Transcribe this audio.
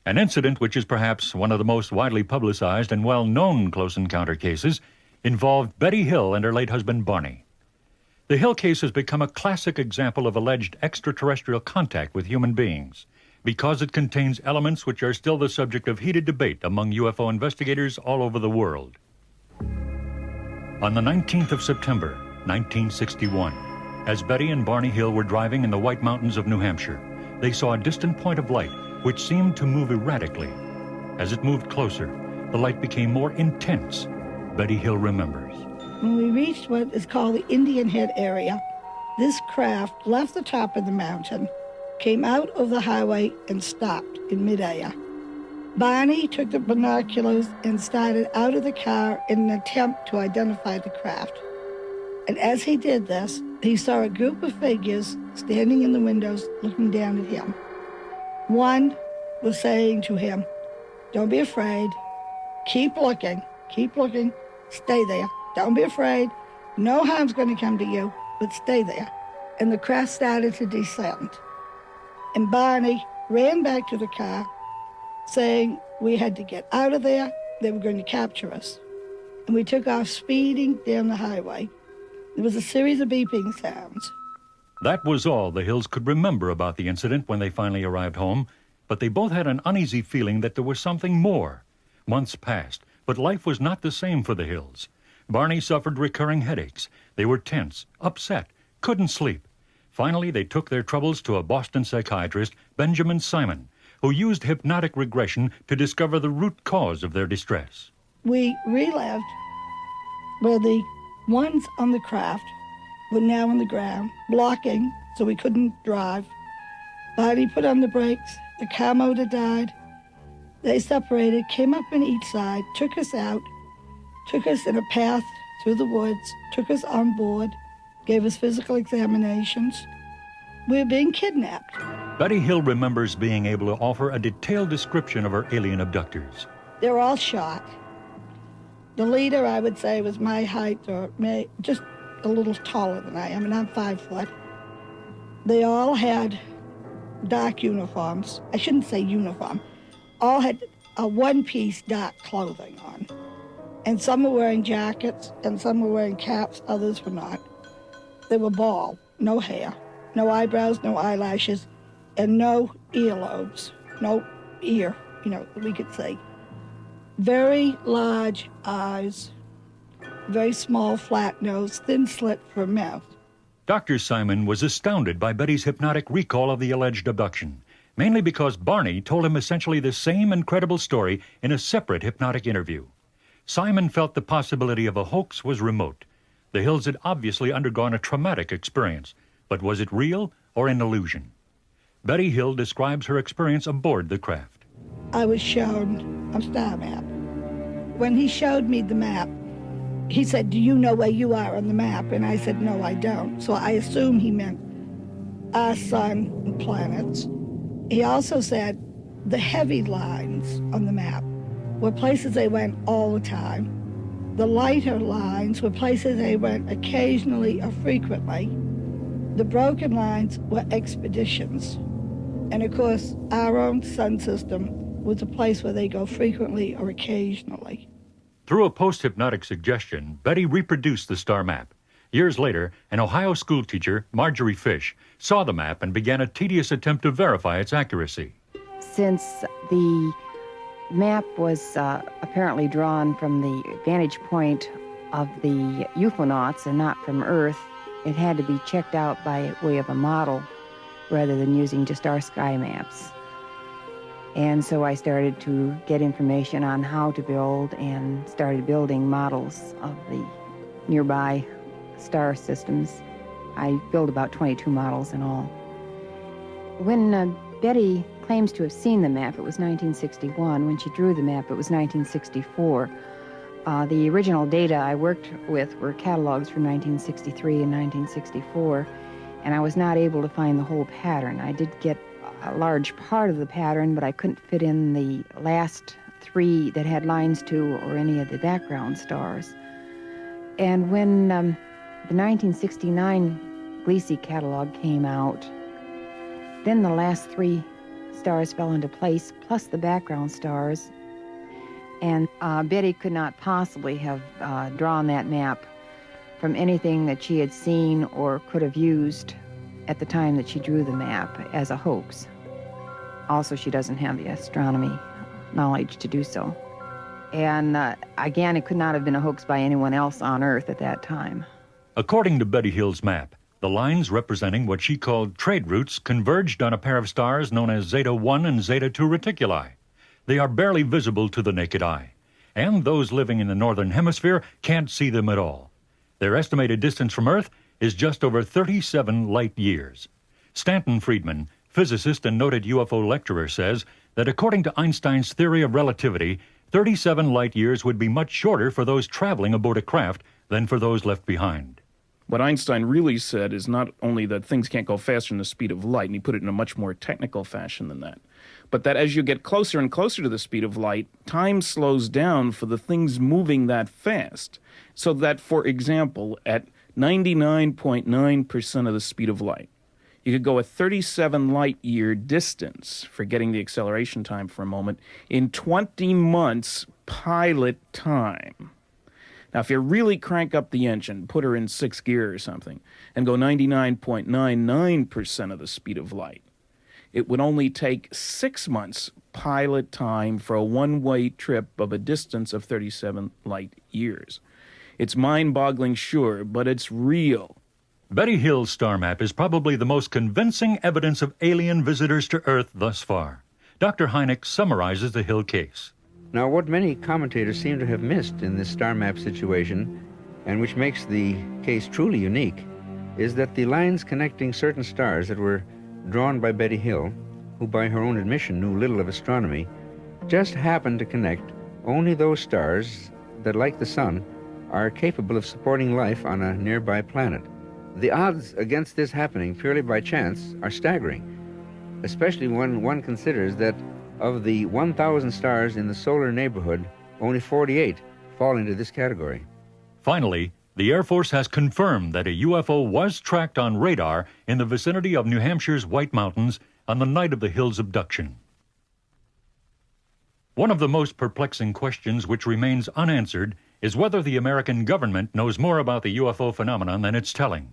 An incident which is perhaps one of the most widely publicized and well-known close encounter cases involved Betty Hill and her late husband Barney. The Hill case has become a classic example of alleged extraterrestrial contact with human beings because it contains elements which are still the subject of heated debate among UFO investigators all over the world. On the 19th of September, 1961, as Betty and Barney Hill were driving in the White Mountains of New Hampshire, they saw a distant point of light which seemed to move erratically. As it moved closer, the light became more intense, Betty Hill remembers. When we reached what is called the Indian Head area, this craft left the top of the mountain, came out of the highway, and stopped in midair. Barney took the binoculars and started out of the car in an attempt to identify the craft. And as he did this, he saw a group of figures standing in the windows looking down at him. One was saying to him, "Don't be afraid. Keep looking, stay there. Don't be afraid. No harm's going to come to you, but stay there." And the craft started to descend. And Barney ran back to the car, saying we had to get out of there. They were going to capture us. And we took off speeding down the highway. There was a series of beeping sounds. That was all the Hills could remember about the incident when they finally arrived home, but they both had an uneasy feeling that there was something more. Months passed, but life was not the same for the Hills. Barney suffered recurring headaches. They were tense, upset, couldn't sleep. Finally, they took their troubles to a Boston psychiatrist, Benjamin Simon, who used hypnotic regression to discover the root cause of their distress. We relived where the ones on the craft were now on the ground, blocking so we couldn't drive. Barney put on the brakes, the car motor died. They separated, came up on each side, took us out, took us in a path through the woods, took us on board, gave us physical examinations. We were being kidnapped. Betty Hill remembers being able to offer a detailed description of her alien abductors. They were all shot. The leader, I would say, was my height or just a little taller than I am, and I'm 5 foot. They all had dark uniforms. I shouldn't say uniform. All had a one-piece dark clothing on. And some were wearing jackets, and some were wearing caps, others were not. They were bald, no hair, no eyebrows, no eyelashes, and no earlobes, no ear, we could say. Very large eyes, very small flat nose, thin slit for a mouth. Dr. Simon was astounded by Betty's hypnotic recall of the alleged abduction, mainly because Barney told him essentially the same incredible story in a separate hypnotic interview. Simon felt the possibility of a hoax was remote. The Hills had obviously undergone a traumatic experience, but was it real or an illusion? Betty Hill describes her experience aboard the craft. I was shown a star map. When he showed me the map, he said, "Do you know where you are on the map?" And I said, "No, I don't." So I assumed he meant our sun and planets. He also said the heavy lines on the map were places they went all the time. The lighter lines were places they went occasionally or frequently. The broken lines were expeditions. And of course, our own sun system was a place where they go frequently or occasionally. Through a post-hypnotic suggestion, Betty reproduced the star map. Years later, an Ohio schoolteacher, Marjorie Fish, saw the map and began a tedious attempt to verify its accuracy. Since the map was apparently drawn from the vantage point of the UFOnauts and not from Earth, it had to be checked out by way of a model rather than using just our sky maps. And so I started to get information on how to build and started building models of the nearby star systems. I built about 22 models in all. When Betty claims to have seen the map, it was 1961. When she drew the map, it was 1964. The original data I worked with were catalogs from 1963 and 1964, and I was not able to find the whole pattern. I did get a large part of the pattern, but I couldn't fit in the last 3 that had lines to or any of the background stars. And when the 1969 Gliese catalog came out, then the last 3 stars fell into place, plus the background stars. And Betty could not possibly have drawn that map from anything that she had seen or could have used at the time that she drew the map as a hoax. Also, she doesn't have the astronomy knowledge to do so. And again, it could not have been a hoax by anyone else on Earth at that time. According to Betty Hill's map, the lines representing what she called trade routes converged on a pair of stars known as Zeta 1 and Zeta 2 Reticuli. They are barely visible to the naked eye, and those living in the northern hemisphere can't see them at all. Their estimated distance from Earth is just over 37 light years. Stanton Friedman, physicist and noted UFO lecturer, says that according to Einstein's theory of relativity, 37 light years would be much shorter for those traveling aboard a craft than for those left behind. What Einstein really said is not only that things can't go faster than the speed of light, and he put it in a much more technical fashion than that, but that as you get closer and closer to the speed of light, time slows down for the things moving that fast. So that, for example, at 99.9% of the speed of light, you could go a 37 light-year distance, forgetting the acceleration time for a moment, in 20 months pilot time. Now, if you really crank up the engine, put her in 6th gear or something, and go 99.99% of the speed of light, it would only take 6 months pilot time for a one-way trip of a distance of 37 light years. It's mind-boggling, sure, but it's real. Betty Hill's star map is probably the most convincing evidence of alien visitors to Earth thus far. Dr. Hynek summarizes the Hill case. Now, what many commentators seem to have missed in this star map situation, and which makes the case truly unique, is that the lines connecting certain stars that were drawn by Betty Hill, who by her own admission knew little of astronomy, just happened to connect only those stars that, like the Sun, are capable of supporting life on a nearby planet. The odds against this happening purely by chance are staggering, especially when one considers that of the 1,000 stars in the solar neighborhood, only 48 fall into this category. Finally, the Air Force has confirmed that a UFO was tracked on radar in the vicinity of New Hampshire's White Mountains on the night of the Hill's abduction. One of the most perplexing questions which remains unanswered is whether the American government knows more about the UFO phenomenon than it's telling.